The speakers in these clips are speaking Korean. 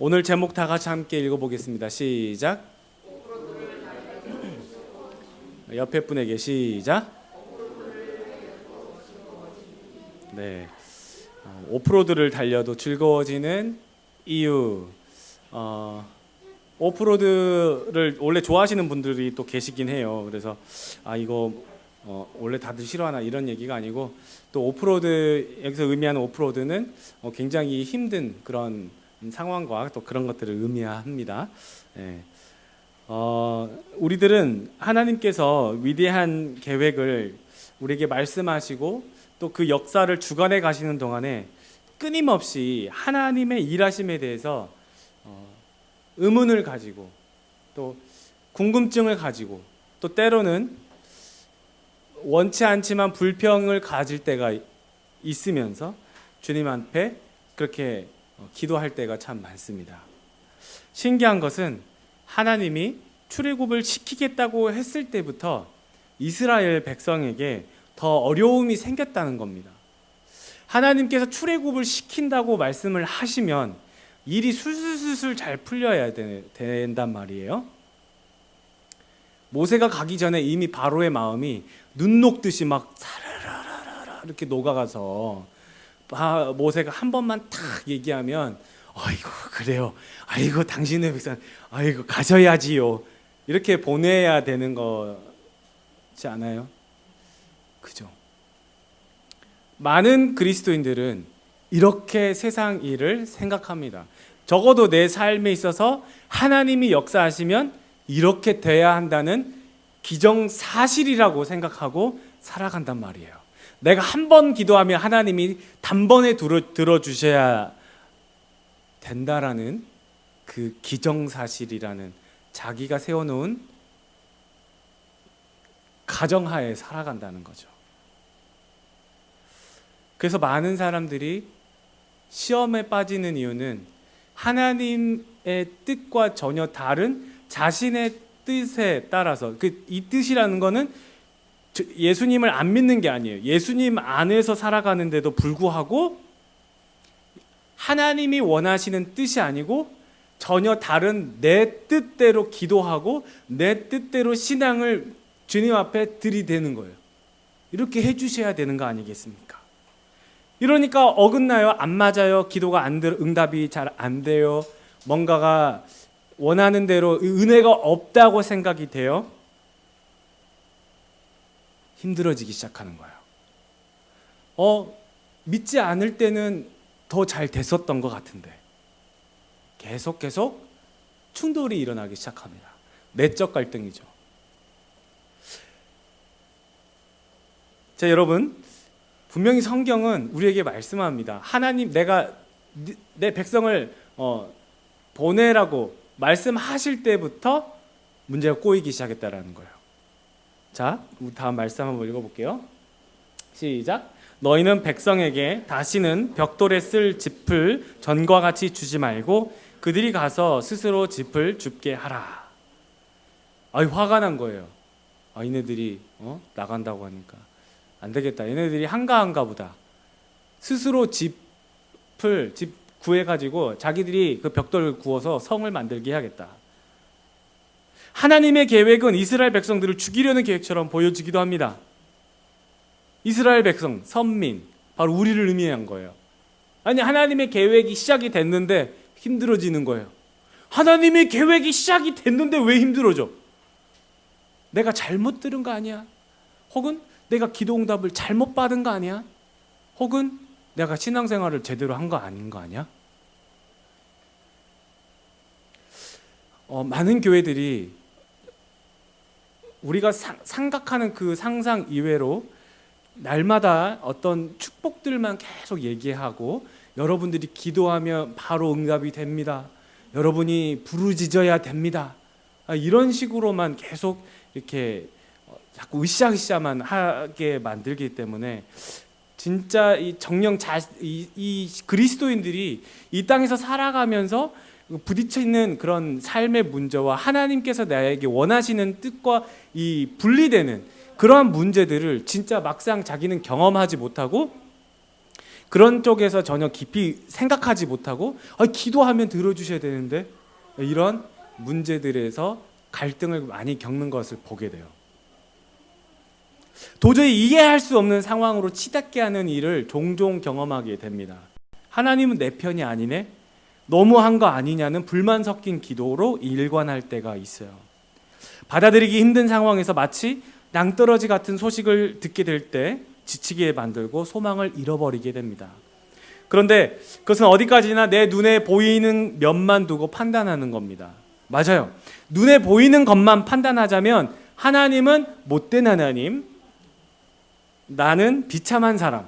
오늘 제목 다 같이 함께 읽어보겠습니다. 시작. 옆에 분에게 시작. 네, 오프로드를 달려도 즐거워지는 이유. 오프로드를 원래 좋아하시는 분들이 또 계시긴 해요. 그래서 이거 원래 다들 싫어하나 이런 얘기가 아니고, 또 오프로드, 여기서 의미하는 오프로드는 굉장히 힘든 그런 상황과 또 그런 것들을 의미합니다. 네. 우리들은 하나님께서 위대한 계획을 우리에게 말씀하시고 또 그 역사를 주관해 가시는 동안에 끊임없이 하나님의 일하심에 대해서 의문을 가지고 또 궁금증을 가지고 또 때로는 원치 않지만 불평을 가질 때가 있으면서 주님 앞에 그렇게 기도할 때가 참 많습니다. 신기한 것은 하나님이 출애굽을 시키겠다고 했을 때부터 이스라엘 백성에게 더 어려움이 생겼다는 겁니다. 하나님께서 출애굽을 시킨다고 말씀을 하시면 일이 술술술술 잘 풀려야 된단 말이에요. 모세가 가기 전에 이미 바로의 마음이 눈 녹듯이 막 사라라라라 이렇게 녹아가서 모세가 한 번만 탁 얘기하면 아이고 그래요, 아이고 당신의 백성, 아이고 가셔야지요, 이렇게 보내야 되는 거지 않아요? 그죠? 많은 그리스도인들은 이렇게 세상 일을 생각합니다. 적어도 내 삶에 있어서 하나님이 역사하시면 이렇게 돼야 한다는 기정사실이라고 생각하고 살아간단 말이에요. 내가 한 번 기도하면 하나님이 단번에 들어주셔야 된다라는 그 기정사실이라는 자기가 세워놓은 가정하에 살아간다는 거죠. 그래서 많은 사람들이 시험에 빠지는 이유는 하나님의 뜻과 전혀 다른 자신의 뜻에 따라서, 이 뜻이라는 거는 예수님을 안 믿는 게 아니에요. 예수님 안에서 살아가는데도 불구하고 하나님이 원하시는 뜻이 아니고 전혀 다른 내 뜻대로 기도하고 내 뜻대로 신앙을 주님 앞에 들이대는 거예요. 이렇게 해주셔야 되는 거 아니겠습니까? 이러니까 어긋나요? 안 맞아요? 기도가 응답이 잘 안 돼요? 뭔가가 원하는 대로 은혜가 없다고 생각이 돼요? 힘들어지기 시작하는 거예요. 믿지 않을 때는 더 잘 됐었던 것 같은데 계속 충돌이 일어나기 시작합니다. 내적 갈등이죠. 자, 여러분, 분명히 성경은 우리에게 말씀합니다. 하나님, 내가 내 백성을 보내라고 말씀하실 때부터 문제가 꼬이기 시작했다라는 거예요. 자, 다음 말씀 한번 읽어볼게요. 시작. 너희는 백성에게 다시는 벽돌에 쓸 짚을 전과 같이 주지 말고 그들이 가서 스스로 짚을 줍게 하라. 화가 난 거예요. 얘네들이 나간다고 하니까 안 되겠다. 얘네들이 한가한가 보다. 스스로 집 구해가지고 자기들이 그 벽돌을 구워서 성을 만들게 해야겠다. 하나님의 계획은 이스라엘 백성들을 죽이려는 계획처럼 보여지기도 합니다. 이스라엘 백성, 선민, 바로 우리를 의미한 거예요. 하나님의 계획이 시작이 됐는데 힘들어지는 거예요. 하나님의 계획이 시작이 됐는데 왜 힘들어져? 내가 잘못 들은 거 아니야? 혹은 내가 기도 응답을 잘못 받은 거 아니야? 혹은 내가 신앙생활을 제대로 한 거 아닌 거 아니야? 많은 교회들이 우리가 생각하는 그 상상 이외로 날마다 어떤 축복들만 계속 얘기하고, 여러분들이 기도하면 바로 응답이 됩니다, 여러분이 부르짖어야 됩니다, 이런 식으로만 계속 이렇게 자꾸 으쌰으쌰만 하게 만들기 때문에 진짜 이 그리스도인들이 이 땅에서 살아가면서 부딪히는 그런 삶의 문제와 하나님께서 나에게 원하시는 뜻과 이 분리되는 그러한 문제들을 진짜 막상 자기는 경험하지 못하고 그런 쪽에서 전혀 깊이 생각하지 못하고 기도하면 들어주셔야 되는데 이런 문제들에서 갈등을 많이 겪는 것을 보게 돼요. 도저히 이해할 수 없는 상황으로 치닫게 하는 일을 종종 경험하게 됩니다. 하나님은 내 편이 아니네? 너무한 거 아니냐는 불만 섞인 기도로 일관할 때가 있어요. 받아들이기 힘든 상황에서 마치 낭떠러지 같은 소식을 듣게 될 때 지치게 만들고 소망을 잃어버리게 됩니다. 그런데 그것은 어디까지나 내 눈에 보이는 면만 두고 판단하는 겁니다. 맞아요. 눈에 보이는 것만 판단하자면 하나님은 못된 하나님, 나는 비참한 사람.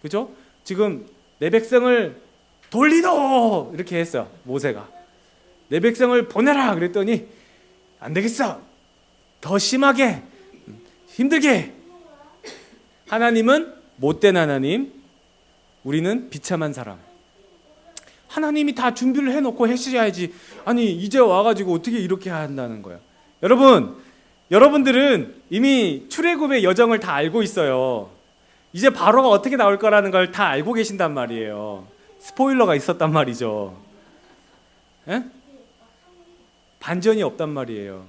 그죠? 지금 내 백성을 돌리도 이렇게 했어요. 모세가. 내 백성을 보내라 그랬더니 안 되겠어. 더 심하게 힘들게. 하나님은 못된 하나님, 우리는 비참한 사람. 하나님이 다 준비를 해놓고 하셔야지. 아니 이제 와가지고 어떻게 이렇게 한다는 거야. 여러분들은 이미 출애굽의 여정을 다 알고 있어요. 이제 바로가 어떻게 나올 거라는 걸 다 알고 계신단 말이에요. 스포일러가 있었단 말이죠. 에? 반전이 없단 말이에요.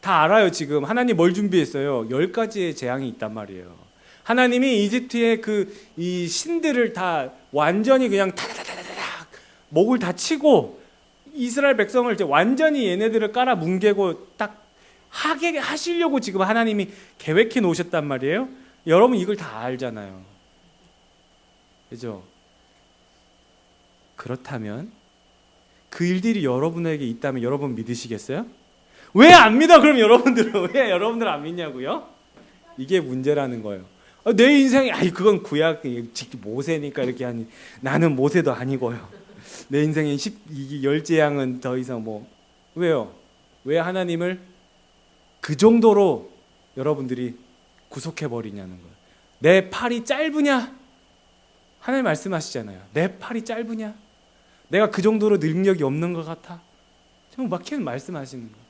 다 알아요. 지금 하나님 뭘 준비했어요? 10가지의 재앙이 있단 말이에요. 하나님이 이집트의 이 신들을 다 완전히 그냥 타다다다닥 목을 다 치고 이스라엘 백성을 이제 완전히 얘네들을 깔아 뭉개고 딱 하게 하시려고 지금 하나님이 계획해 놓으셨단 말이에요. 여러분 이걸 다 알잖아요. 그죠? 그렇다면 그 일들이 여러분에게 있다면 여러분 믿으시겠어요? 왜 안 믿어? 그럼 왜 여러분들 안 믿냐고요? 이게 문제라는 거예요. 내 인생이 그건 구약 모세니까 이렇게 하니 나는 모세도 아니고요. 내 인생의 10재앙은 더 이상 왜요? 왜 하나님을 그 정도로 여러분들이 구속해 버리냐는 거예요. 내 팔이 짧으냐? 하나님 말씀하시잖아요. 내 팔이 짧으냐? 내가 그 정도로 능력이 없는 것 같아? 정말 막히는 말씀하시는 거예요.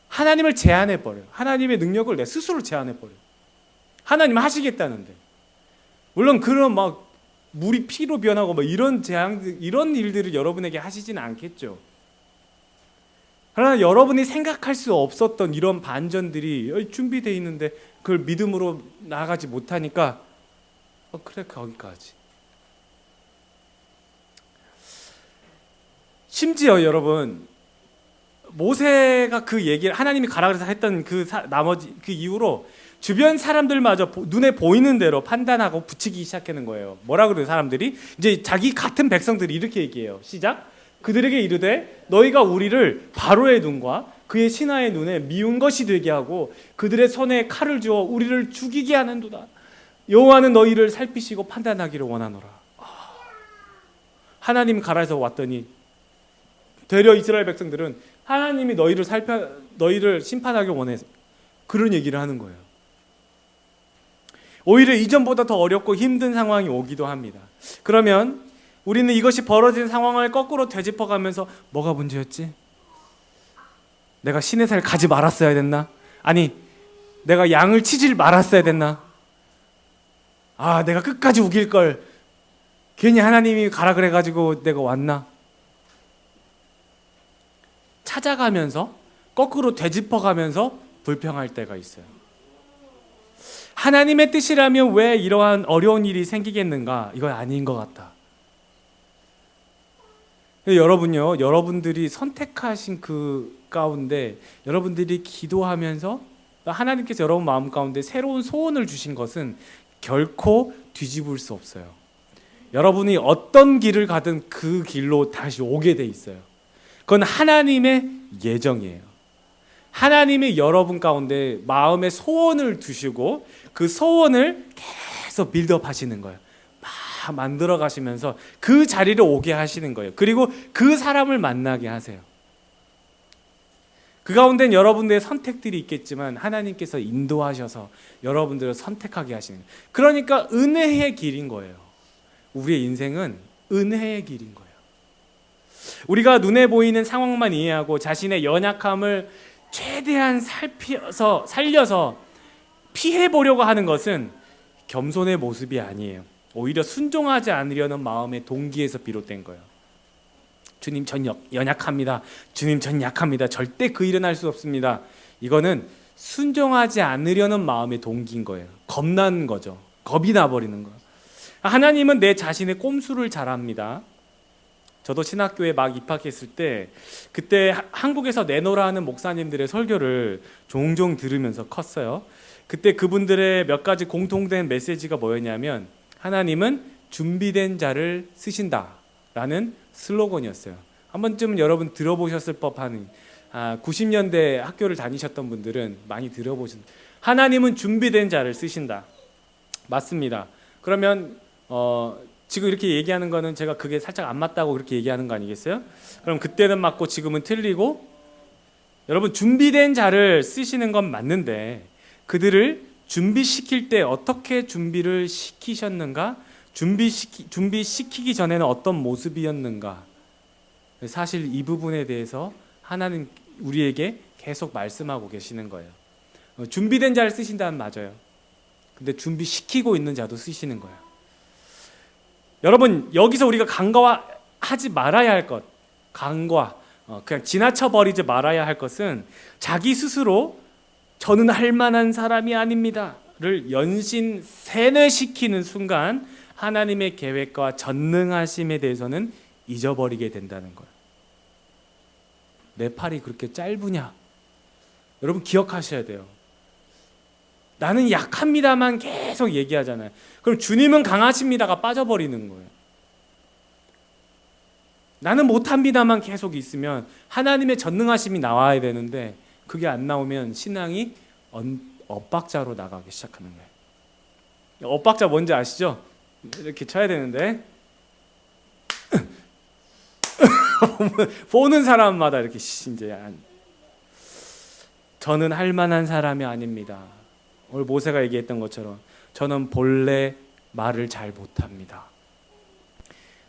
하나님을 제한해 버려요. 하나님의 능력을 내 스스로 제한해 버려요. 하나님 하시겠다는데. 물론 그런 물이 피로 변하고 이런 재앙, 이런 일들을 여러분에게 하시지는 않겠죠. 그러나 여러분이 생각할 수 없었던 이런 반전들이 준비되어 있는데 그걸 믿음으로 나아가지 못하니까 그래 거기까지. 심지어 여러분 모세가 그 얘기를 하나님이 가라 그래서 했던 나머지 그 이후로 주변 사람들마저 눈에 보이는 대로 판단하고 붙이기 시작하는 거예요. 뭐라 그래요 사람들이? 이제 자기 같은 백성들이 이렇게 얘기해요. 시작. 그들에게 이르되 너희가 우리를 바로의 눈과 그의 신하의 눈에 미운 것이 되게 하고 그들의 손에 칼을 주어 우리를 죽이게 하는도다. 여호와는 너희를 살피시고 판단하기를 원하노라. 하나님 가라 해서 왔더니 되려 이스라엘 백성들은 하나님이 너희를 심판하기 원해서 그런 얘기를 하는 거예요. 오히려 이전보다 더 어렵고 힘든 상황이 오기도 합니다. 그러면 우리는 이것이 벌어진 상황을 거꾸로 되짚어가면서 뭐가 문제였지? 내가 신의 살 가지 말았어야 됐나? 아니 내가 양을 치질 말았어야 됐나? 내가 끝까지 우길 걸 괜히 하나님이 가라 그래가지고 내가 왔나? 찾아가면서 거꾸로 되짚어가면서 불평할 때가 있어요. 하나님의 뜻이라면 왜 이러한 어려운 일이 생기겠는가? 이건 아닌 것 같다. 여러분요, 여러분들이 선택하신 그 가운데 여러분들이 기도하면서 하나님께서 여러분 마음 가운데 새로운 소원을 주신 것은 결코 뒤집을 수 없어요. 여러분이 어떤 길을 가든 그 길로 다시 오게 돼 있어요. 그건 하나님의 예정이에요. 하나님이 여러분 가운데 마음의 소원을 두시고 그 소원을 계속 빌드업 하시는 거예요. 막 만들어 가시면서 그 자리를 오게 하시는 거예요. 그리고 그 사람을 만나게 하세요. 그 가운데는 여러분들의 선택들이 있겠지만 하나님께서 인도하셔서 여러분들을 선택하게 하시는 거예요. 그러니까 은혜의 길인 거예요. 우리의 인생은 은혜의 길인 거예요. 우리가 눈에 보이는 상황만 이해하고 자신의 연약함을 최대한 살려서 피해보려고 하는 것은 겸손의 모습이 아니에요. 오히려 순종하지 않으려는 마음의 동기에서 비롯된 거예요. 주님 전 연약합니다. 주님 전 약합니다. 절대 그 일은 할 수 없습니다. 이거는 순종하지 않으려는 마음의 동기인 거예요. 겁나는 거죠. 겁이 나버리는 거예요. 하나님은 내 자신의 꼼수를 잘 압니다. 저도 신학교에 막 입학했을 때 그때 한국에서 내노라 하는 목사님들의 설교를 종종 들으면서 컸어요. 그때 그분들의 몇 가지 공통된 메시지가 뭐였냐면 하나님은 준비된 자를 쓰신다라는 슬로건이었어요. 한 번쯤 여러분 들어보셨을 법한 90년대 학교를 다니셨던 분들은 많이 들어보신 하나님은 준비된 자를 쓰신다. 맞습니다. 그러면 지금 이렇게 얘기하는 거는 제가 그게 살짝 안 맞다고 그렇게 얘기하는 거 아니겠어요? 그럼 그때는 맞고 지금은 틀리고 여러분 준비된 자를 쓰시는 건 맞는데 그들을 준비시킬 때 어떻게 준비를 시키셨는가? 준비시키기 전에는 어떤 모습이었는가? 사실 이 부분에 대해서 하나님 우리에게 계속 말씀하고 계시는 거예요. 준비된 자를 쓰신다는 맞아요. 근데 준비시키고 있는 자도 쓰시는 거예요. 여러분 여기서 우리가 간과하지 말아야 할 것, 그냥 지나쳐 버리지 말아야 할 것은 자기 스스로 저는 할 만한 사람이 아닙니다를 연신 세뇌시키는 순간 하나님의 계획과 전능하심에 대해서는 잊어버리게 된다는 거예요. 내 팔이 그렇게 짧으냐? 여러분 기억하셔야 돼요. 나는 약합니다만 계속 얘기하잖아요. 그럼 주님은 강하십니다가 빠져버리는 거예요. 나는 못합니다만 계속 있으면 하나님의 전능하심이 나와야 되는데 그게 안 나오면 신앙이 엇박자로 나가기 시작하는 거예요. 엇박자 뭔지 아시죠? 이렇게 쳐야 되는데 보는 사람마다 이렇게 이제 저는 할 만한 사람이 아닙니다. 오늘 모세가 얘기했던 것처럼 저는 본래 말을 잘 못합니다.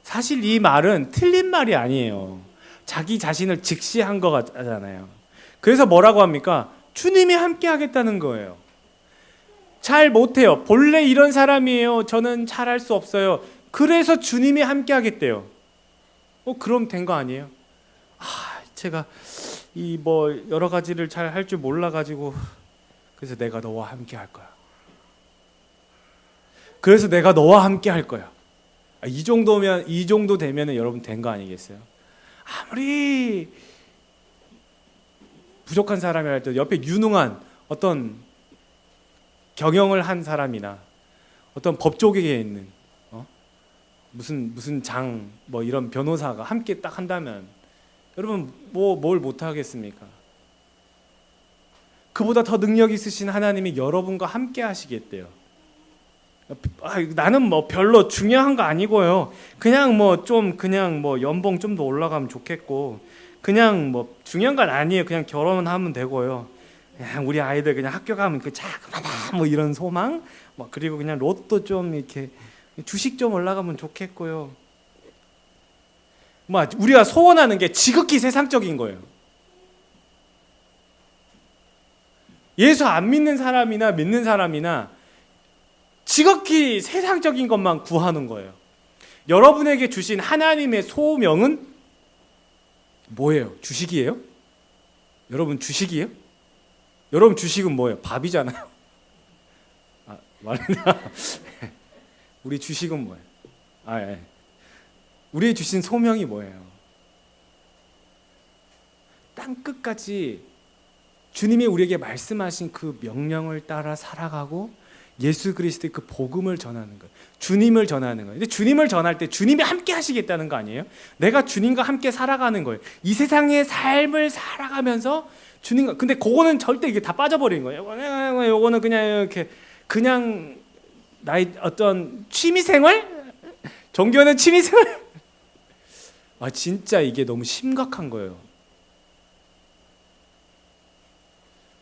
사실 이 말은 틀린 말이 아니에요. 자기 자신을 직시한 거잖아요. 그래서 뭐라고 합니까? 주님이 함께 하겠다는 거예요. 잘 못해요. 본래 이런 사람이에요. 저는 잘할 수 없어요. 그래서 주님이 함께 하겠대요. 그럼 된 거 아니에요? 제가 이 여러 가지를 잘 할 줄 몰라가지고 그래서 내가 너와 함께 할 거야. 그래서 내가 너와 함께 할 거야. 이 정도 되면 여러분 된 거 아니겠어요? 아무리 부족한 사람이 할 때 옆에 유능한 어떤 경영을 한 사람이나 어떤 법조계에 있는 무슨 장 이런 변호사가 함께 딱 한다면 여러분 뭘 못 하겠습니까? 그보다 더 능력 있으신 하나님이 여러분과 함께 하시겠대요. 나는 별로 중요한 거 아니고요. 그냥 연봉 좀 더 올라가면 좋겠고 그냥 중요한 건 아니에요. 그냥 결혼하면 되고요. 그냥 우리 아이들 그냥 학교 가면 자그마한 이런 소망 그리고 그냥 로또 좀 이렇게 주식 좀 올라가면 좋겠고요. 우리가 소원하는 게 지극히 세상적인 거예요. 예수 안 믿는 사람이나 믿는 사람이나 지극히 세상적인 것만 구하는 거예요. 여러분에게 주신 하나님의 소명은 뭐예요? 주식이에요? 여러분 주식이에요? 여러분 주식은 뭐예요? 밥이잖아요. 말이나 우리 주식은 뭐예요? 예. 우리의 주신 소명이 뭐예요? 땅 끝까지 주님이 우리에게 말씀하신 그 명령을 따라 살아가고 예수 그리스도의 그 복음을 전하는 거예요. 주님을 전하는 거예요. 근데 주님을 전할 때 주님이 함께 하시겠다는 거 아니에요? 내가 주님과 함께 살아가는 거예요. 이 세상의 삶을 살아가면서 주님과 근데 그거는 절대 이게 다 빠져버린 거예요. 요거는 그냥 이렇게 그냥 나의 어떤 취미생활? 종교는 취미생활? 진짜 이게 너무 심각한 거예요.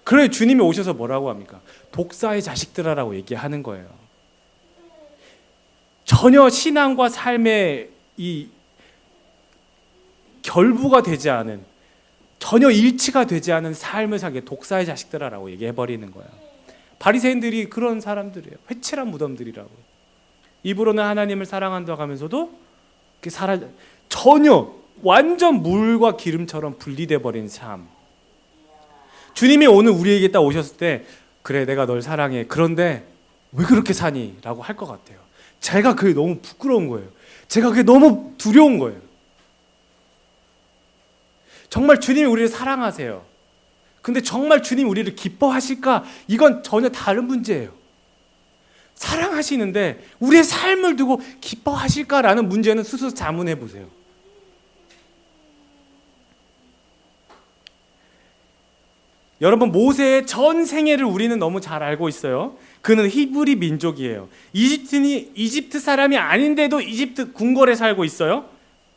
그래 주님이 오셔서 뭐라고 합니까? 독사의 자식들아라고 얘기하는 거예요. 전혀 신앙과 삶의 이 결부가 되지 않은 전혀 일치가 되지 않은 삶을 살게 독사의 자식들아라고 얘기해버리는 거예요. 바리새인들이 그런 사람들이에요. 회칠한 무덤들이라고. 입으로는 하나님을 사랑한다고 하면서도 전혀 완전 물과 기름처럼 분리돼 버린 삶. 주님이 오늘 우리에게 딱 오셨을 때 그래 내가 널 사랑해. 그런데 왜 그렇게 사니? 라고 할 것 같아요. 제가 그게 너무 부끄러운 거예요. 제가 그게 너무 두려운 거예요. 정말 주님이 우리를 사랑하세요. 근데 정말 주님이 우리를 기뻐하실까? 이건 전혀 다른 문제예요. 사랑하시는데 우리의 삶을 두고 기뻐하실까라는 문제는 스스로 자문해 보세요. 여러분, 모세의 전 생애를 우리는 너무 잘 알고 있어요. 그는 히브리 민족이에요. 이집트 사람이 아닌데도 이집트 궁궐에 살고 있어요.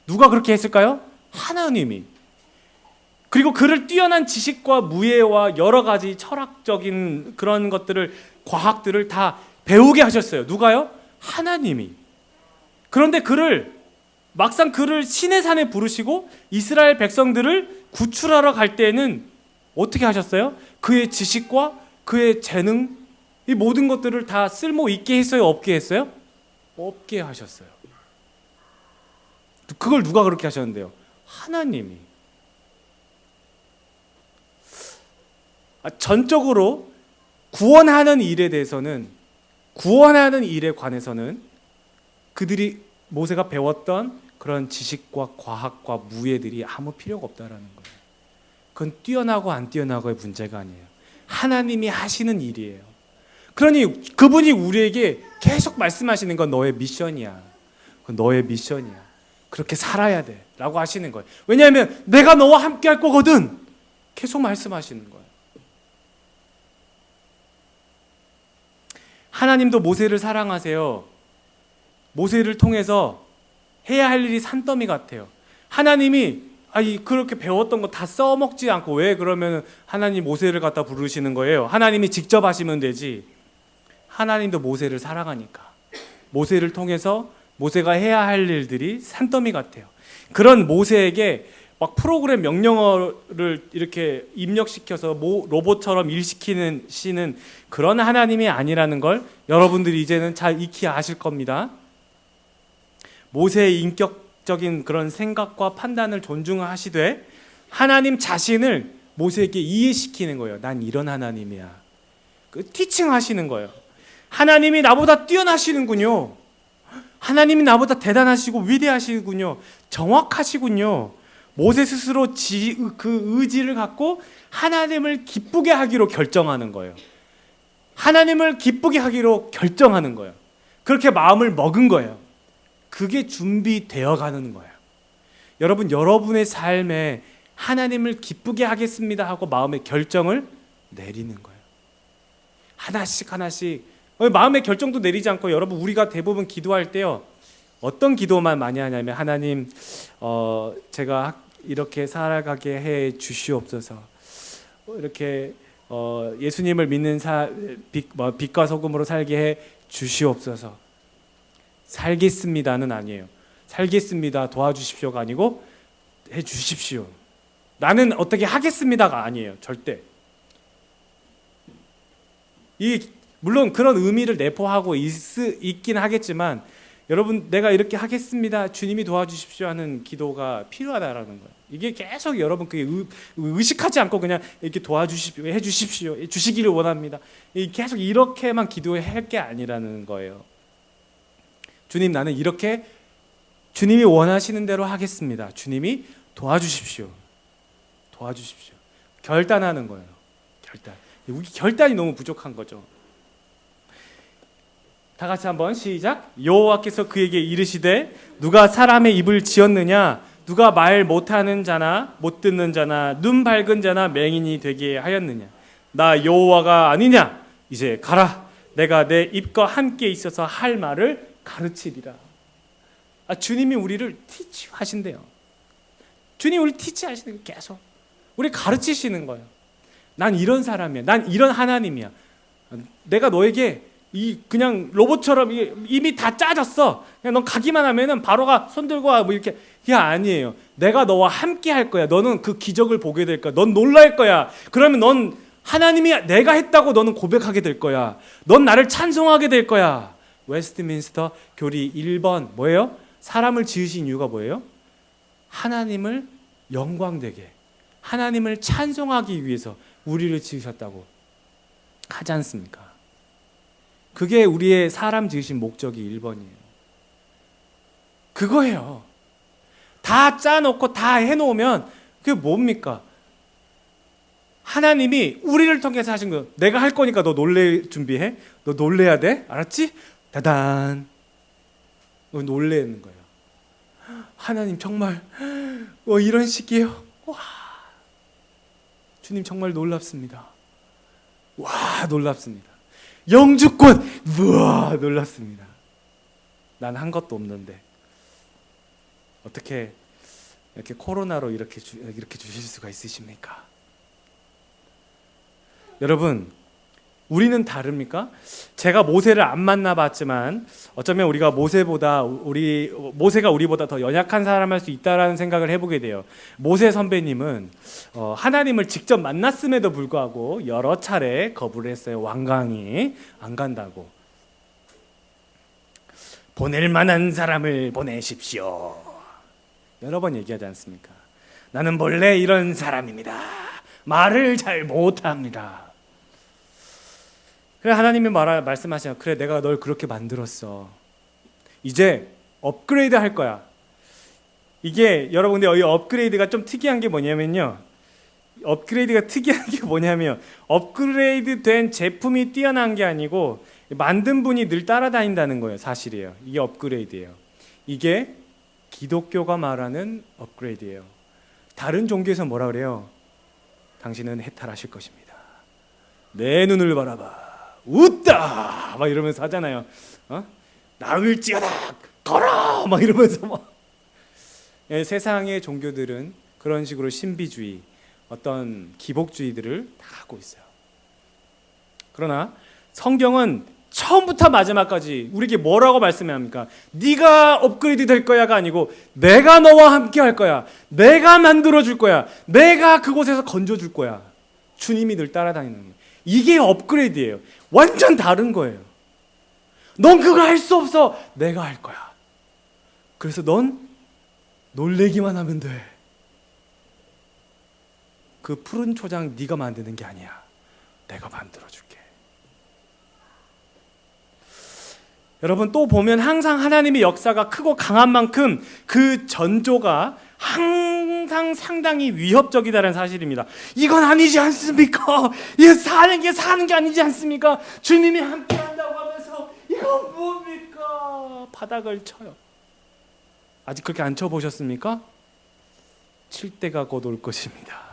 누가 그렇게 했을까요? 하나님이. 그리고 그를 뛰어난 지식과 무예와 여러 가지 철학적인 그런 것들을, 과학들을 다 배우게 하셨어요. 누가요? 하나님이. 그런데 막상 그를 신의 산에 부르시고 이스라엘 백성들을 구출하러 갈 때에는 어떻게 하셨어요? 그의 지식과 그의 재능, 이 모든 것들을 다 쓸모 있게 했어요? 없게 했어요? 없게 하셨어요. 그걸 누가 그렇게 하셨는데요? 하나님이. 전적으로 구원하는 일에 대해서는, 구원하는 일에 관해서는 그들이 모세가 배웠던 그런 지식과 과학과 무예들이 아무 필요가 없다라는 거예요. 그건 뛰어나고 안 뛰어나고의 문제가 아니에요. 하나님이 하시는 일이에요. 그러니 그분이 우리에게 계속 말씀하시는 건 너의 미션이야. 그건 너의 미션이야. 그렇게 살아야 돼 라고 하시는 거예요. 왜냐하면 내가 너와 함께 할 거거든. 계속 말씀하시는 거예요. 하나님도 모세를 사랑하세요. 모세를 통해서 해야 할 일이 산더미 같아요. 하나님이 그렇게 배웠던 거 다 써먹지 않고 왜 그러면 하나님 모세를 갖다 부르시는 거예요? 하나님이 직접 하시면 되지. 하나님도 모세를 사랑하니까 모세를 통해서 모세가 해야 할 일들이 산더미 같아요. 그런 모세에게 막 프로그램 명령어를 이렇게 입력시켜서 로봇처럼 일시키는 그런 하나님이 아니라는 걸 여러분들이 이제는 잘 익히 아실 겁니다. 모세의 인격적인 그런 생각과 판단을 존중하시되 하나님 자신을 모세에게 이해시키는 거예요. 난 이런 하나님이야. 티칭 하시는 거예요. 하나님이 나보다 뛰어나시는군요. 하나님이 나보다 대단하시고 위대하시군요. 정확하시군요. 모세 스스로 그 의지를 갖고 하나님을 기쁘게 하기로 결정하는 거예요. 하나님을 기쁘게 하기로 결정하는 거예요. 그렇게 마음을 먹은 거예요. 그게 준비되어 가는 거예요. 여러분, 여러분의 삶에 하나님을 기쁘게 하겠습니다 하고 마음의 결정을 내리는 거예요. 하나씩 마음의 결정도 내리지 않고, 여러분, 우리가 대부분 기도할 때요, 어떤 기도만 많이 하냐면, 하나님 제가 이렇게 살아가게 해 주시옵소서. 이렇게 예수님을 믿는 빛과 소금으로 살게 해 주시옵소서. 살겠습니다는 아니에요. 살겠습니다 도와주십시오가 아니고 해 주십시오. 나는 어떻게 하겠습니다가 아니에요. 절대. 물론 그런 의미를 내포하고 있긴 하겠지만, 여러분, 내가 이렇게 하겠습니다, 주님이 도와주십시오 하는 기도가 필요하다라는 거예요. 이게 계속 여러분 그게 의식하지 않고 그냥 이렇게 도와주십시오, 해주십시오, 주시기를 원합니다, 계속 이렇게만 기도할 게 아니라는 거예요. 주님, 나는 이렇게 주님이 원하시는 대로 하겠습니다. 주님이 도와주십시오. 결단하는 거예요. 결단이 너무 부족한 거죠. 다 같이 한번 시작. 여호와께서 그에게 이르시되 누가 사람의 입을 지었느냐? 누가 말 못하는 자나 못 듣는 자나 눈 밝은 자나 맹인이 되게 하였느냐? 나 여호와가 아니냐? 이제 가라. 내가 내 입과 함께 있어서 할 말을 가르치리라. 주님이 우리를 티치하신대요. 주님이 우리 티치하시는 거예요. 계속 우리 가르치시는 거예요. 난 이런 사람이야. 난 이런 하나님이야. 내가 너에게 그냥 로봇처럼 이미 다 짜졌어. 그냥 넌 가기만 하면은 바로가 손 들고 와, 이렇게. 그게 아니에요. 내가 너와 함께 할 거야. 너는 그 기적을 보게 될 거야. 넌 놀랄 거야. 그러면 넌 하나님이 내가 했다고 너는 고백하게 될 거야. 넌 나를 찬송하게 될 거야. 웨스트민스터 교리 1번 뭐예요? 사람을 지으신 이유가 뭐예요? 하나님을 영광되게, 하나님을 찬송하기 위해서 우리를 지으셨다고 하지 않습니까? 그게 우리의 사람 지으신 목적이 1번이에요. 그거예요. 다 짜놓고 다 해놓으면 그게 뭡니까? 하나님이 우리를 통해서 하신 거, 내가 할 거니까 너 놀래 준비해. 너 놀래야 돼. 알았지? 다단. 너 놀래는 거예요. 하나님 정말 이런 식이에요. 와, 주님 정말 놀랍습니다. 와, 놀랍습니다. 영주권, 우와, 놀랍습니다. 난 한 것도 없는데 어떻게 이렇게 코로나로 이렇게 주실 수가 있으십니까? 여러분, 우리는 다릅니까? 제가 모세를 안 만나봤지만 어쩌면 우리가 모세가 우리보다 더 연약한 사람일 수 있다라는 생각을 해보게 돼요. 모세 선배님은 하나님을 직접 만났음에도 불구하고 여러 차례 거부를 했어요. 완강히 안 간다고. 보낼 만한 사람을 보내십시오. 여러 번 얘기하지 않습니까? 나는 본래 이런 사람입니다. 말을 잘 못합니다. 그래, 하나님이 말씀하시죠. 그래, 내가 널 그렇게 만들었어. 이제 업그레이드 할 거야. 이게 여러분, 근데 이 업그레이드가 좀 특이한 게 뭐냐면요. 업그레이드 된 제품이 뛰어난 게 아니고 만든 분이 늘 따라다닌다는 거예요. 사실이에요. 이게 업그레이드예요. 이게 기독교가 말하는 업그레이드예요. 다른 종교에서 뭐라 그래요? 당신은 해탈하실 것입니다. 내 눈을 바라봐. 웃다 막 이러면서 하잖아요. 나을지어다 걸어 막 이러면서 예, 세상의 종교들은 그런 식으로 신비주의, 어떤 기복주의들을 다 하고 있어요. 그러나 성경은 처음부터 마지막까지 우리에게 뭐라고 말씀합니까? 네가 업그레이드 될 거야가 아니고 내가 너와 함께 할 거야. 내가 만들어 줄 거야. 내가 그곳에서 건져 줄 거야. 주님이 늘 따라다니는 거예요. 이게 업그레이드예요. 완전 다른 거예요. 넌 그거 할 수 없어. 내가 할 거야. 그래서 넌 놀래기만 하면 돼. 그 푸른 초장 네가 만드는 게 아니야. 내가 만들어줄게. 여러분, 또 보면 항상 하나님의 역사가 크고 강한 만큼 그 전조가 항상 상당히 위협적이다는 사실입니다. 이건 아니지 않습니까? 이거 사는 게 아니지 않습니까? 주님이 함께 한다고 하면서 이건 뭡니까? 바닥을 쳐요. 아직 그렇게 안 쳐보셨습니까? 칠 때가 곧 올 것입니다.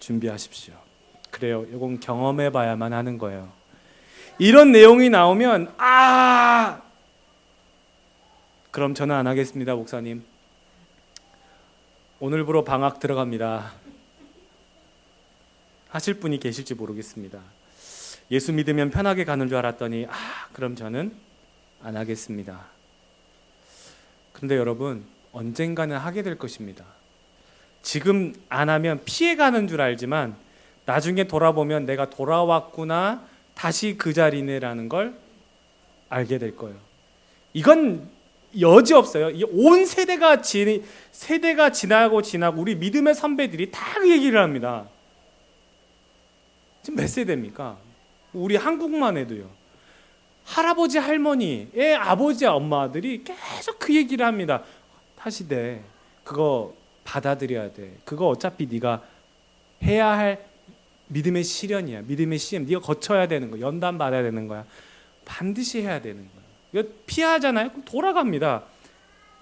준비하십시오. 그래요. 이건 경험해봐야만 하는 거예요. 이런 내용이 나오면 그럼 저는 안 하겠습니다, 목사님. 오늘부로 방학 들어갑니다. 하실 분이 계실지 모르겠습니다. 예수 믿으면 편하게 가는 줄 알았더니 그럼 저는 안 하겠습니다. 그런데 여러분, 언젠가는 하게 될 것입니다. 지금 안 하면 피해가는 줄 알지만 나중에 돌아보면 내가 돌아왔구나, 다시 그 자리네라는 걸 알게 될 거예요. 이건 여지없어요. 온 세대가 지나고 우리 믿음의 선배들이 다 그 얘기를 합니다. 지금 몇 세대입니까? 우리 한국만 해도요. 할아버지 할머니의 아버지 엄마들이 계속 그 얘기를 합니다. 다시 돼. 그거 받아들여야 돼. 그거 어차피 네가 해야 할 믿음의 시련이야. 믿음의 시험. 네가 거쳐야 되는 거야. 연단 받아야 되는 거야. 반드시 해야 되는 거야. 이거 피하잖아요. 그럼 돌아갑니다.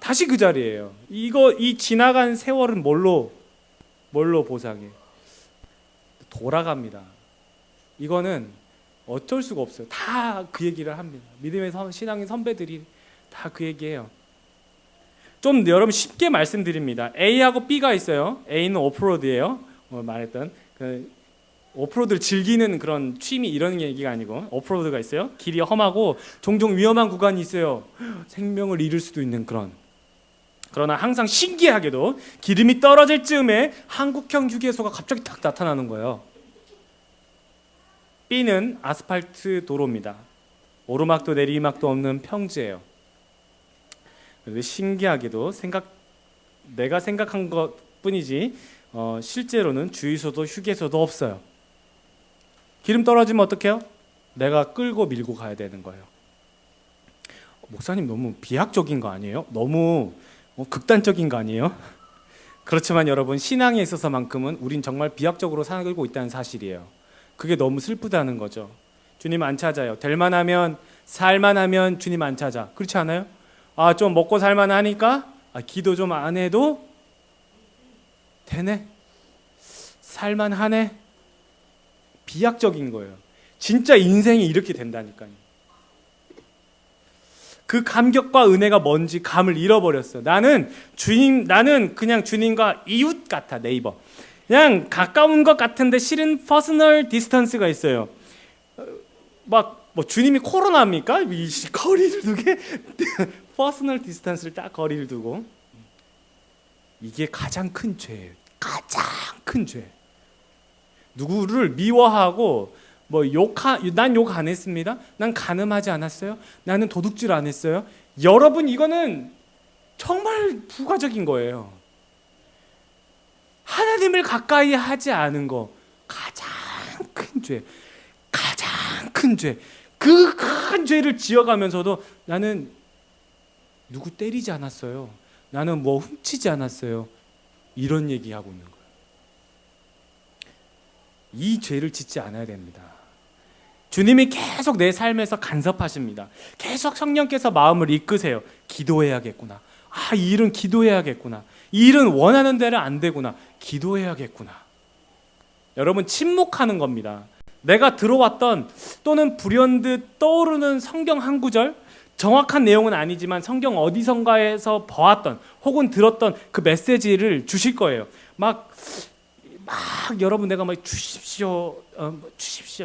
다시 그 자리예요. 이 지나간 세월은 뭘로 보상해? 돌아갑니다. 이거는 어쩔 수가 없어요. 다 그 얘기를 합니다. 믿음의 신앙의 선배들이 다 그 얘기해요. 좀 여러분 쉽게 말씀드립니다. A하고 B가 있어요. A는 오프로드예요. 말했던 오프로드를 즐기는 그런 취미 이런 얘기가 아니고 오프로드가 있어요. 길이 험하고 종종 위험한 구간이 있어요. 생명을 잃을 수도 있는 그런. 그러나 항상 신기하게도 기름이 떨어질 즈음에 한국형 휴게소가 갑자기 딱 나타나는 거예요. B는 아스팔트 도로입니다. 오르막도 내리막도 없는 평지예요. 그런데 신기하게도 내가 생각한 것뿐이지 실제로는 주유소도 휴게소도 없어요. 기름 떨어지면 어떡해요? 내가 끌고 밀고 가야 되는 거예요. 목사님 너무 비약적인 거 아니에요? 너무 극단적인 거 아니에요? 그렇지만 여러분, 신앙에 있어서만큼은 우린 정말 비약적으로 살고 있다는 사실이에요. 그게 너무 슬프다는 거죠. 주님 안 찾아요. 될 만하면 살만하면 주님 안 찾아. 그렇지 않아요? 좀 먹고 살만하니까 기도 좀 안 해도 되네, 살만하네. 비약적인 거예요. 진짜 인생이 이렇게 된다니까요. 그 감격과 은혜가 뭔지 감을 잃어버렸어요. 나는 그냥 주님과 이웃 같아. 네이버, 그냥 가까운 것 같은데 실은 퍼스널 디스턴스가 있어요. 주님이 코로나입니까? 이 거리를 두게 퍼스널 디스턴스를 딱 거리를 두고. 이게 가장 큰 죄예요. 가장 큰 죄. 누구를 미워하고 난 욕 안 했습니다. 난 간음하지 않았어요. 나는 도둑질 안 했어요. 여러분, 이거는 정말 부가적인 거예요. 하나님을 가까이 하지 않은 거 가장 큰 죄. 가장 큰 죄. 그 큰 죄를 지어가면서도 나는 누구 때리지 않았어요. 나는 훔치지 않았어요. 이런 얘기하고 있는 거예요. 이 죄를 짓지 않아야 됩니다. 주님이 계속 내 삶에서 간섭하십니다. 계속 성령께서 마음을 이끄세요. 기도해야겠구나. 이 일은 기도해야겠구나. 이 일은 원하는 대로 안 되구나. 기도해야겠구나. 여러분, 침묵하는 겁니다. 내가 들어왔던 또는 불현듯 떠오르는 성경 한 구절, 정확한 내용은 아니지만 성경 어디선가에서 보았던 혹은 들었던 그 메시지를 주실 거예요. 여러분, 내가 주십시오,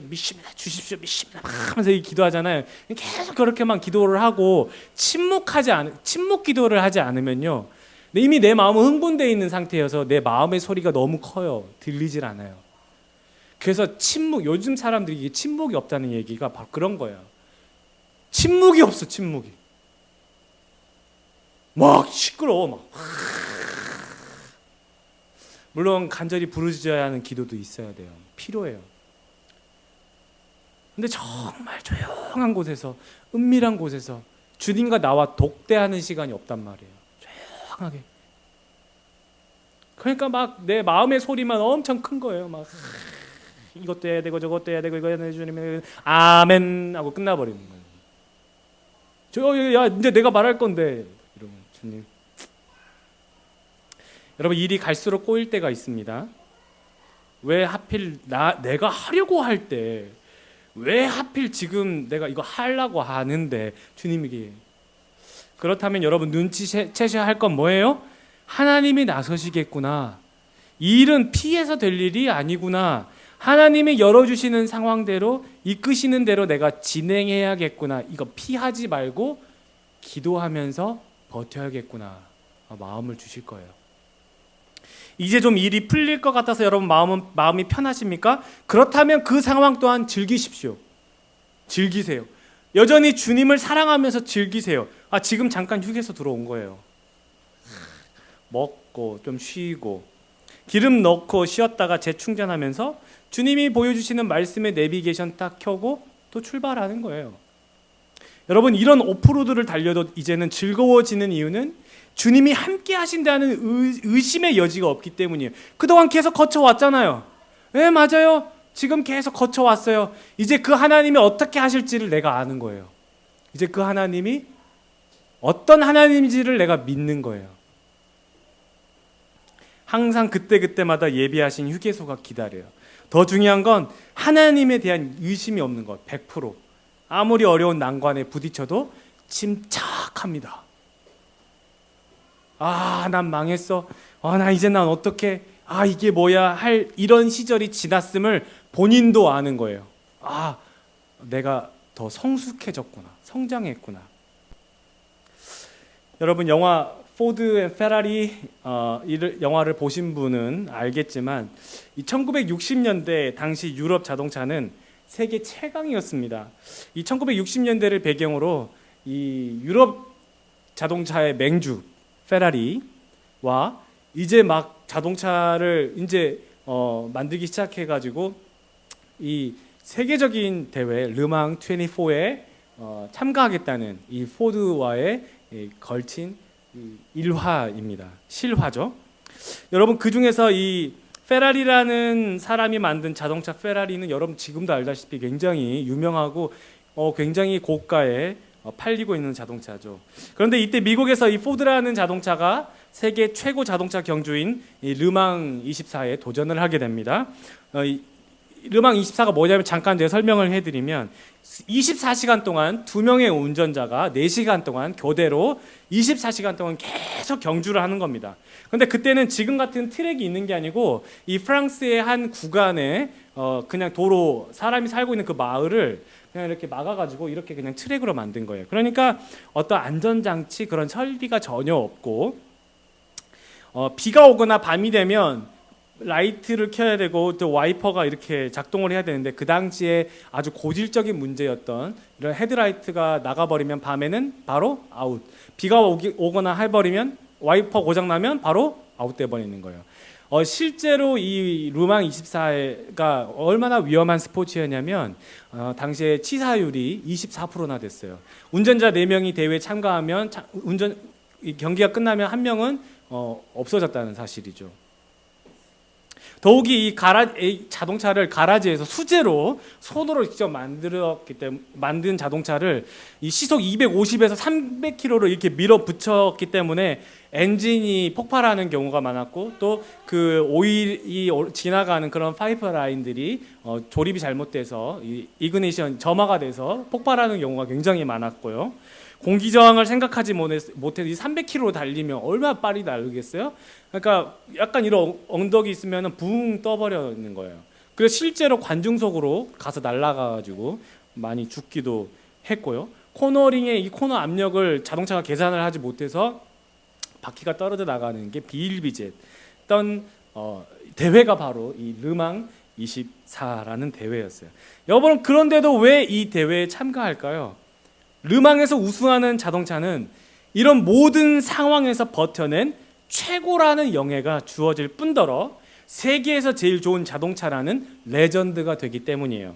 믿습니다, 주십시오, 믿습니다 하면서 기도하잖아요. 계속 그렇게만 기도를 하고 침묵 기도를 하지 않으면요, 이미 내 마음은 흥분되어 있는 상태여서 내 마음의 소리가 너무 커요. 들리질 않아요. 그래서 요즘 사람들이 이게 침묵이 없다는 얘기가 바로 그런 거예요. 침묵이 없어. 침묵이 시끄러워. 물론 간절히 부르짖어야 하는 기도도 있어야 돼요. 필요해요. 근데 정말 조용한 곳에서, 은밀한 곳에서 주님과 나와 독대하는 시간이 없단 말이에요. 조용하게. 그러니까 내 마음의 소리만 엄청 큰 거예요. 이것도 해야 되고 저것도 해야 되고 이거 해야 되고 주님 아멘 하고 끝나버리는 거예요. 이제 내가 말할 건데 이러면 주님. 여러분, 일이 갈수록 꼬일 때가 있습니다. 왜 하필 내가 하려고 할 때, 왜 하필 지금 내가 이거 하려고 하는데 주님에게. 그렇다면 여러분, 눈치채셔야 할 건 뭐예요? 하나님이 나서시겠구나. 이 일은 피해서 될 일이 아니구나. 하나님이 열어주시는 상황대로, 이끄시는 대로 내가 진행해야겠구나. 이거 피하지 말고 기도하면서 버텨야겠구나. 마음을 주실 거예요. 이제 좀 일이 풀릴 것 같아서 여러분 마음이 편하십니까? 그렇다면 그 상황 또한 즐기십시오. 즐기세요. 여전히 주님을 사랑하면서 즐기세요. 지금 잠깐 휴게소 들어온 거예요. 먹고 좀 쉬고 기름 넣고 쉬었다가 재충전하면서 주님이 보여주시는 말씀의 내비게이션 딱 켜고 또 출발하는 거예요. 여러분, 이런 오프로드를 달려도 이제는 즐거워지는 이유는 주님이 함께 하신다는 의심의 여지가 없기 때문이에요. 그동안 계속 거쳐왔잖아요. 네, 맞아요. 지금 계속 거쳐왔어요. 이제 그 하나님이 어떻게 하실지를 내가 아는 거예요. 이제 그 하나님이 어떤 하나님인지를 내가 믿는 거예요. 항상 그때그때마다 예비하신 휴게소가 기다려요. 더 중요한 건 하나님에 대한 의심이 없는 것. 100%. 아무리 어려운 난관에 부딪혀도 침착합니다. 난 망했어. 난 어떻게, 이게 뭐야 할 이런 시절이 지났음을 본인도 아는 거예요. 내가 더 성숙해졌구나. 성장했구나. 여러분, 영화 포드 앤 페라리 영화를 보신 분은 알겠지만 이 1960년대 당시 유럽 자동차는 세계 최강이었습니다. 이 1960년대를 배경으로 이 유럽 자동차의 맹주 페라리와 이제 막 자동차를 이제 만들기 시작해가지고 이 세계적인 대회 르망 24에 참가하겠다는 이 포드와의 걸친 일화입니다. 실화죠. 여러분, 그 중에서 이 페라리라는 사람이 만든 자동차 페라리는 여러분 지금도 알다시피 굉장히 유명하고 굉장히 고가에 팔리고 있는 자동차죠. 그런데 이때 미국에서 이 포드라는 자동차가 세계 최고 자동차 경주인 이 르망 24에 도전을 하게 됩니다. 르망 24가 뭐냐면 잠깐 제가 설명을 해드리면 24시간 동안 2명의 운전자가 4시간 동안 교대로 24시간 동안 계속 경주를 하는 겁니다. 그런데 그때는 지금 같은 트랙이 있는 게 아니고 이 프랑스의 한 구간에 그냥 도로, 사람이 살고 있는 그 마을을 그냥 이렇게 막아가지고 이렇게 그냥 트랙으로 만든 거예요. 그러니까 어떤 안전장치 그런 설비가 전혀 없고 비가 오거나 밤이 되면 라이트를 켜야 되고 또 와이퍼가 이렇게 작동을 해야 되는데 그 당시에 아주 고질적인 문제였던 이런 헤드라이트가 나가버리면 밤에는 바로 아웃, 비가 오거나 해버리면 와이퍼 고장나면 바로 아웃돼 버리는 거예요. 실제로 이 르망 24가 얼마나 위험한 스포츠였냐면 당시에 치사율이 24%나 됐어요. 운전자 4명이 대회에 참가하면 경기가 끝나면 1명은 없어졌다는 사실이죠. 더욱이 이 자동차를 가라지에서 수제로 손으로 직접 만든 자동차를 이 시속 250에서 300km로 이렇게 밀어붙였기 때문에 엔진이 폭발하는 경우가 많았고 또 그 오일이 지나가는 그런 파이프라인들이 조립이 잘못돼서 이그니션 점화가 돼서 폭발하는 경우가 굉장히 많았고요. 공기 저항을 생각하지 못해서 300km 달리면 얼마나 빨리 날르겠어요? 그러니까 약간 이런 언덕이 있으면 붕 떠버리는 거예요. 그래서 실제로 관중석으로 가서 날아가가지고 많이 죽기도 했고요. 코너링의 이 코너 압력을 자동차가 계산을 하지 못해서 바퀴가 떨어져 나가는 게 비일비재했던 대회가 바로 이 르망 24라는 대회였어요. 여러분, 그런데도 왜 이 대회에 참가할까요? 르망에서 우승하는 자동차는 이런 모든 상황에서 버텨낸 최고라는 영예가 주어질 뿐더러 세계에서 제일 좋은 자동차라는 레전드가 되기 때문이에요.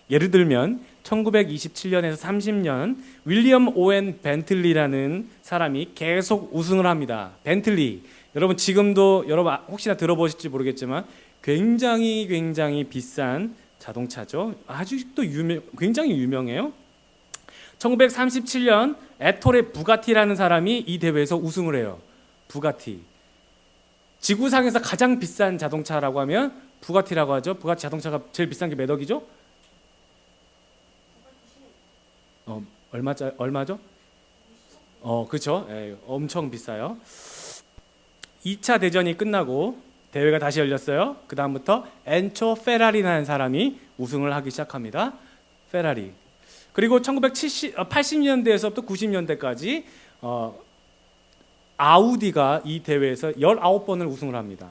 예를 들면 1927년에서 30년 윌리엄 오웬 벤틀리라는 사람이 계속 우승을 합니다. 벤틀리, 여러분 지금도 여러분 혹시나 들어보실지 모르겠지만 굉장히 비싼 자동차죠. 아직도 굉장히 유명해요. 1937년 에토레 부가티라는 사람이 이 대회에서 우승을 해요. 부가티. 지구상에서 가장 비싼 자동차라고 하면 부가티라고 하죠. 부가티 자동차가 제일 비싼 게 몇 억이죠? 얼마죠? 그렇죠. 엄청 비싸요. 2차 대전이 끝나고 대회가 다시 열렸어요. 그 다음부터 엔초 페라리라는 사람이 우승을 하기 시작합니다. 페라리. 그리고 1980년대에서부터 90년대까지 아우디가 이 대회에서 19번을 우승을 합니다.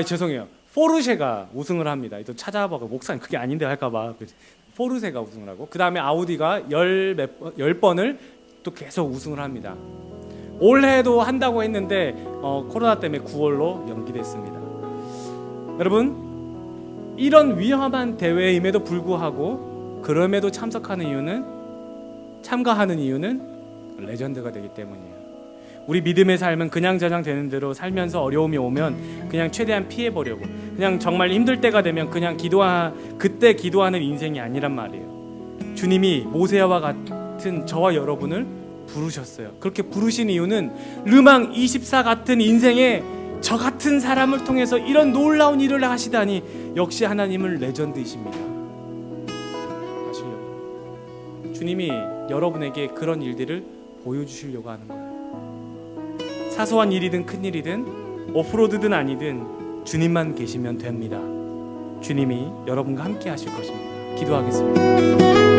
죄송해요. 포르쉐가 우승을 합니다. 또 찾아보고 목사님 그게 아닌데 할까봐 포르쉐가 우승을 하고 그 다음에 아우디가 10번을 또 계속 우승을 합니다. 올해도 한다고 했는데 코로나 때문에 9월로 연기됐습니다. 여러분, 이런 위험한 대회임에도 불구하고 그럼에도 참가하는 이유는 레전드가 되기 때문이에요. 우리 믿음의 삶은 그냥저냥 되는 대로 살면서 어려움이 오면 그냥 최대한 피해보려고, 그냥 정말 힘들 때가 되면 그냥 그때 기도하는 인생이 아니란 말이에요. 주님이 모세와 같은 저와 여러분을 부르셨어요. 그렇게 부르신 이유는 르망 24 같은 인생에 저 같은 사람을 통해서 이런 놀라운 일을 하시다니 역시 하나님은 레전드이십니다. 아시려고 주님이 여러분에게 그런 일들을 보여주시려고 하는 거예요. 사소한 일이든 큰 일이든 오프로드든 아니든 주님만 계시면 됩니다. 주님이 여러분과 함께 하실 것입니다. 기도하겠습니다.